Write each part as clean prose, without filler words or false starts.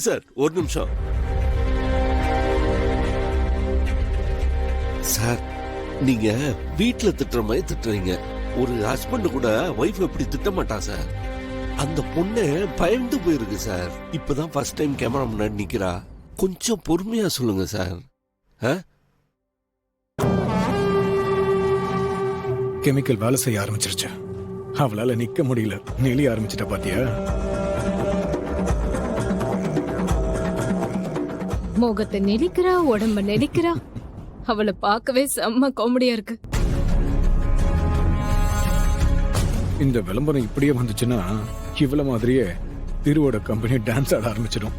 Sir ஒரு நிமிஷம். Sir நீங்க வீட்டுல திட்டுற மாதிரி திட்டுறீங்க. ஒரு ஹஸ்பண்ட் கூட ஒய்ஃப் எப்படி திட்ட மாட்டான் சார். அந்த பொண்ணு பயந்து போயிருக்கு சார். இப்பதான் ஃபர்ஸ்ட் டைம் கேமரா முன்னாடி நிக்கிறா. கொஞ்சம் பொறுமையா சொல்லுங்க சார். கெமிக்கல் வேலை செய்ய ஆரம்பிச்சிருச்சு. அவளால நிக்க முடியல. நெளி ஆரம்பிச்சிட்ட பாத்தியா? முகத்தை நெளிக்கிறா, உடம்ப நெளிக்கிறா. அவளை பார்க்கவே செம்ம காமெடியா இருக்கு. இந்த விளம்பரம் இப்படியே வந்துச்சுன்னா இவ்வளவு மாதிரியே திருவோட கம்பெனி டான்ஸ் ஆட ஆரம்பிச்சிடும்.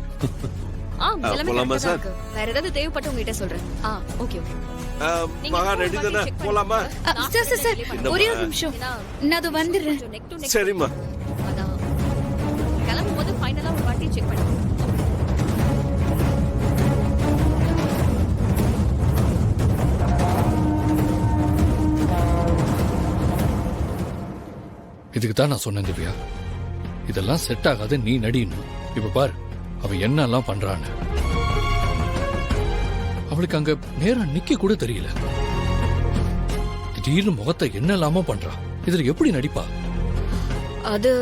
போலாமா சார்? வேற ஏதாவது தேவைப்பட்டு உங்ககிட்ட சொல்றேன். Okay okay. மகா ரெடி தானே? போலாமா? சார் ஒரே ஒரு நிமிஷம், நான் அது வந்துடுறேன். சரிம்மா. கிளம்பும் போது ஃபைனலா ஒரு வாட்டி செக் பண்ணு. இதுக்கு தான் நான் சொன்னேன் திவ்யா, இதெல்லாம் செட் ஆகாது, நீ நடின்னு. இப்ப பாரு அவ என்னெல்லாம் பண்றான்னு. அவளுக்கு அங்க நேரம் நிக்க கூட தெரியல. திடீர்னு முகத்தை என்னெல்லாமோ பண்றா. இதுல எப்படி நடிப்பா? அது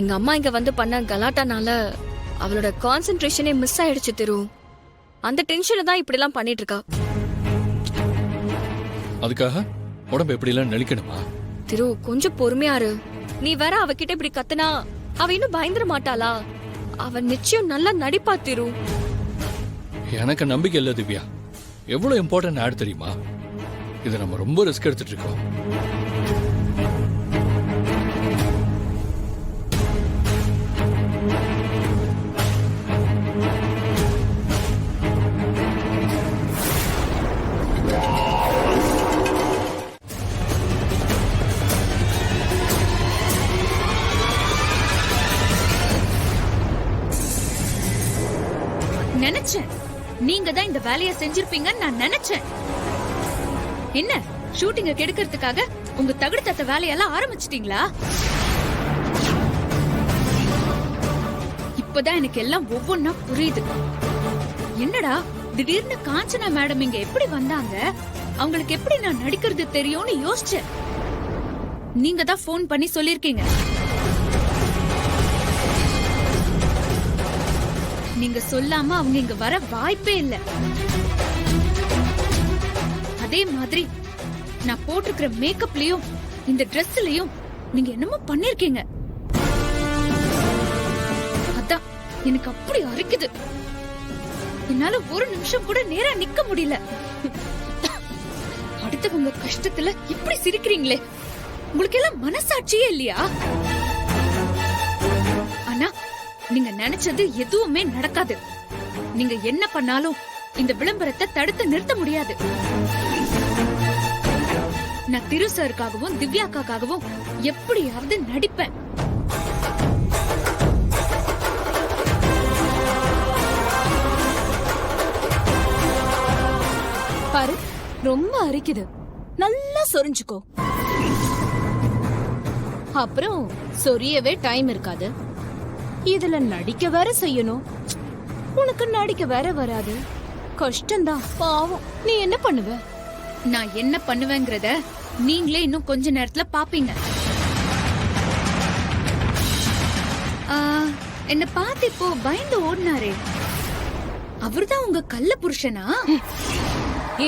எங்க அம்மா இங்க வந்து பண்ண கலாட்டானால அவளோட கான்சென்ட்ரேஷனே மிஸ் ஆயிடுச்சு திரு. அந்த டென்ஷன்ல தான் இப்படி எல்லாம் பண்ணிட்டு இருக்கா. அதுக்காக உடம்பு எப்படி எல்லாம் நெளிக்கணுமா? திரு கொஞ்சம் பொறுமையாரு. நீ வேற அவகிட்ட இப்படி கத்துனா அவ இன்னும் பயந்துட மாட்டாளா? அவ நிச்சயம் நல்லா நடிப்பா திரு. எனக்கு நம்பிக்கை இல்ல திவ்யா. எவ்வளவு இம்பார்ட்டன்ட் ஆட் தெரியுமா? இதை நம்ம ரொம்ப ரிஸ்க் எடுத்துட்டு இருக்கோம். நினைச்சேன் நீங்க தான் இந்த வேலையை செஞ்சிருப்பீங்கன்னு நான் நினைச்சேன். என்ன ஷூட்டிங்க கெடுக்கிறதுக்காக உங்க தகுடு தத்த வேலையெல்லாம் ஆரம்பிச்சிட்டீங்களா? இப்பதான் எனக்கு எல்லாம் ஒவ்வொன்னா புரியுது. என்னடா திடீர்னு காஞ்சனா மேடம் இங்க எப்படி வந்தாங்க? அவங்களுக்கு எப்படி நான் நடிக்கிறது தெரியும்னு யோசிச்சேன். நீங்க தான் போன் பண்ணி சொல்லிருக்கீங்க. நீங்க சொல்லாம அவங்க இங்க வர வாய்ப்பே இல்ல. அதே மாதிரி நான் போட்டிருக்கிற மேக்கப்லயும் இந்த ட்ரெஸ்லயும் நீங்க என்னமோ பண்ணிருக்கீங்க. அதான் எனக்கு அப்படி அரிக்குது. என்னால ஒரு நிமிஷம் கூட நேரா நிக்க முடியல. அடுத்தவங்க கஷ்டத்துல இப்படி சிரிக்கிறீங்களே, உங்களுக்கு எல்லாம் மனசாட்சியே இல்லையா? ஆனா நீங்க நினைச்சது எதுவுமே நடக்காது. நீங்க என்ன பண்ணாலும் இந்த விளம்பரத்தை தடுத்து நிறுத்த முடியாது. நான் திரு சாருக்காகவும் திவ்யாக்காகவும் எப்படியாவது நடிப்பேன். பாரு, ரொம்ப அரிக்குது. நல்லா சொரிஞ்சுக்கோ. அப்புறம் சொரியவே டைம் இருக்காது. இதுல நடிக்க வேற செய்யணும். உனக்கு நடிக்க வேற வராது. கஷ்டம்தான். பாவம். நீ என்ன பண்ணுவ? நான் என்ன பண்ணுவேங்கிறத நீங்களே இன்னும் கொஞ்ச நேரத்துல பாப்பீங்க. என்ன பார்த்து இப்போ பயந்து ஓடினாரே, அவர்தான் உங்க கள்ள புருஷனா?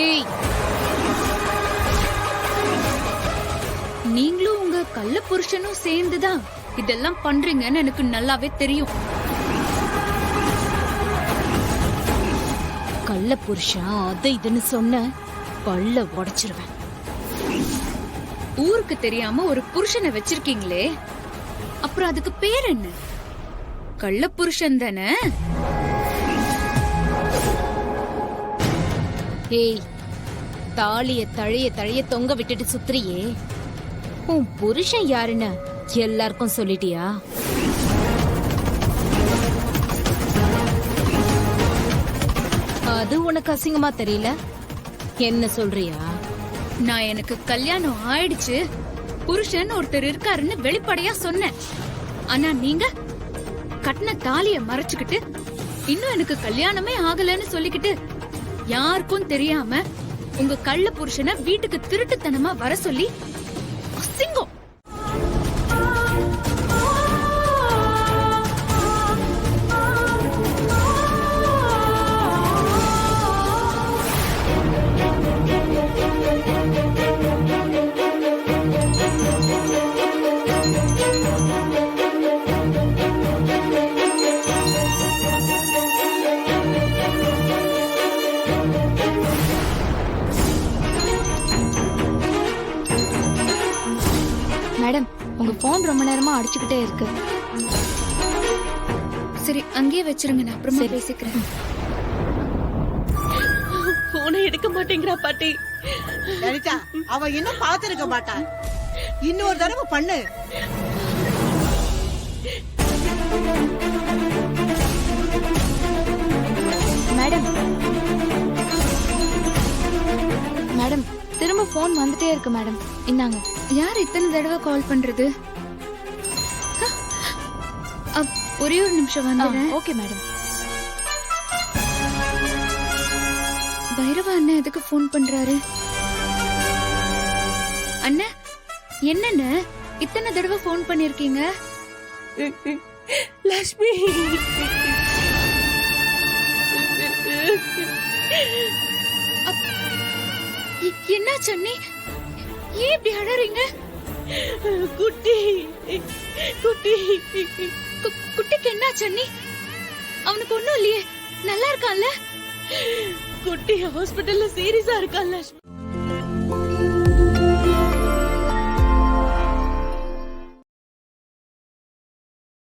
ஏய், நீங்களும் உங்க கள்ள புருஷனும் சேர்ந்துதான் இதெல்லாம் பண்றீங்கன்னு எனக்கு நல்லாவே தெரியும். கள்ள புருஷன் அது இதுன்னு சொன்ன பல்ல உடைச்சிருவேன். ஊருக்கு தெரியாம ஒரு புருஷனை வச்சிருக்கீங்களே, அப்புறம் அதுக்கு பேர் என்ன? கள்ள புருஷன் தானே? ஏய், தாலிய தழைய தொங்க விட்டுட்டு சுத்துறியே, உன் புருஷன் யாருன்னு எல்லாருக்கும் சொல்லிட்டியா? அது உனக்கு அசிங்கமா தெரியல? என்ன சொல்றியா? நான் எனக்கு கல்யாணம் ஆயிடுச்சு, புருஷன் ஒருத்தர் இருக்காருன்னு வெளிப்படையா சொன்னேன். ஆனா நீங்க கட்டின தாலிய மறைச்சுக்கிட்டு இன்னும் எனக்கு கல்யாணமே ஆகலன்னு சொல்லிக்கிட்டு யாருக்கும் தெரியாம உங்க கள்ள புருஷனை வீட்டுக்கு திருட்டுத்தனமா வர சொல்லி அசிங்கம். மேடம் உங்க போன் ரொம்ப நேரமா அடிச்சுக்கிட்டே இருக்கு. சரி அங்கேயே வச்சிருங்க, நான் அப்புறமா பேசிக்கிறேன். போனை எடுக்க மாட்டேங்கிறா பாட்டி. லலிதா, அவ இன்னும் பாத்துருக்க மாட்டா. இன்னொரு தடவை பண்ணு. மேடம் மேடம் திரும்ப போன் வந்துட்டே இருக்கு மேடம். இந்தாங்க. யார் இத்தனை தடவை கால் பண்றது? ஒரே ஒரு நிமிஷம் வந்துடுறேன். Okay madam. பைரவா அண்ணன் எதுக்கு போன் பண்றாரு? அண்ணன் என்னன்னு இத்தனை தடவை போன் பண்ணிருக்கீங்க? லட்சுமி, என்னாச்சு அண்ணி? ஏன் இப்படி அழறீங்க? குட்டி குட்டி குட்டிக்கு என்னாச்சு அண்ணி? அவனுக்கு ஒண்ணும் இல்லையே, நல்லா இருக்கான்ல? குட்டி ஹாஸ்பிட்டல்ல சீரியஸா இருக்கான் லட்சுமி.